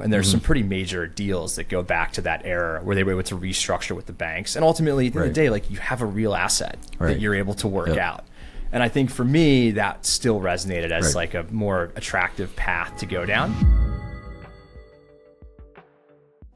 And there's some pretty major deals that go back to that era where they were able to restructure with the banks. And ultimately, at the end of the day, like, you have a real asset that you're able to work out. And I think for me, that still resonated as like a more attractive path to go down.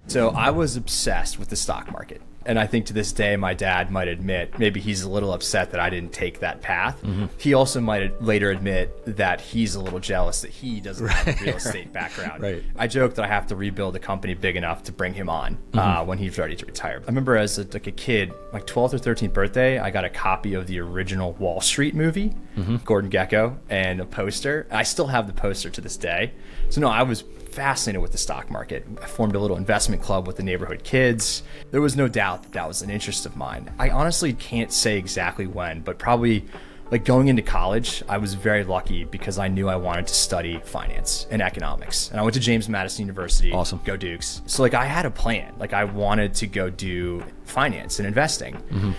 So I was obsessed with the stock market. And I think to this day, my dad might admit, maybe he's a little upset that I didn't take that path. He also might later admit that he's a little jealous that he doesn't have a real estate background. I joke that I have to rebuild a company big enough to bring him on when he's ready to retire. I remember as a kid, my 12th or 13th birthday, I got a copy of the original Wall Street movie, Gordon Gekko, and a poster. I still have the poster to this day. So no, I was fascinated with the stock market. I formed a little investment club with the neighborhood kids. There was no doubt that that was an interest of mine. I honestly can't say exactly when, but probably like going into college, I was very lucky because I knew I wanted to study finance and economics. And I went to James Madison University. Awesome. Go Dukes. So like I had a plan. Like I wanted to go do finance and investing.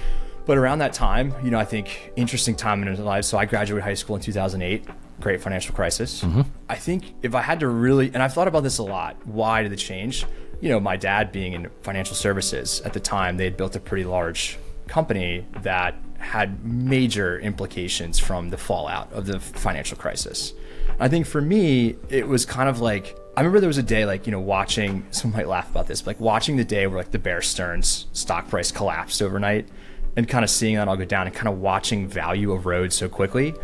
But around that time, you know, I think interesting time in our lives. So I graduated high school in 2008. Great financial crisis. I think if I had to really, and I've thought about this a lot, why did it change? You know, my dad being in financial services at the time, they had built a pretty large company that had major implications from the fallout of the financial crisis. I think for me, it was kind of like, I remember there was a day like, you know, watching, someone might laugh about this, but like watching the day where like the Bear Stearns stock price collapsed overnight and kind of seeing that all go down and kind of watching value erode so quickly.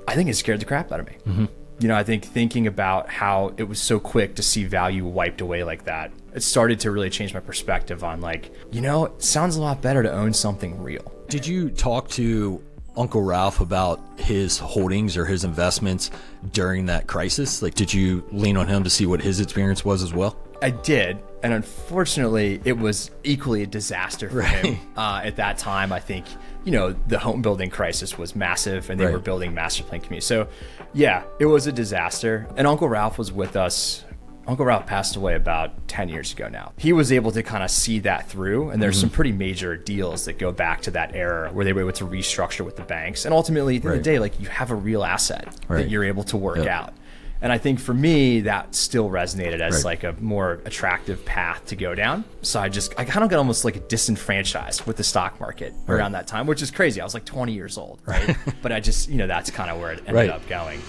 I think it scared the crap out of me. You know, I think thinking about how it was so quick to see value wiped away like that, it started to really change my perspective on like, you know, it sounds a lot better to own something real. Did you talk to Uncle Ralph about his holdings or his investments during that crisis? Like, did you lean on him to see what his experience was as well? I did. And unfortunately, it was equally a disaster for him. At that time, I think, you know, the home building crisis was massive and they were building master plan communities. So yeah, it was a disaster. And Uncle Ralph was with us. Uncle Ralph passed away about 10 years ago now. He was able to kind of see that through. And there's some pretty major deals that go back to that era where they were able to restructure with the banks. And ultimately, at the end of the day, like you have a real asset that you're able to work out. And I think for me, that still resonated as like a more attractive path to go down. So I kind of got almost like disenfranchised with the stock market around that time, which is crazy. I was like 20 years old, right? But I just, you know, that's kind of where it ended up going.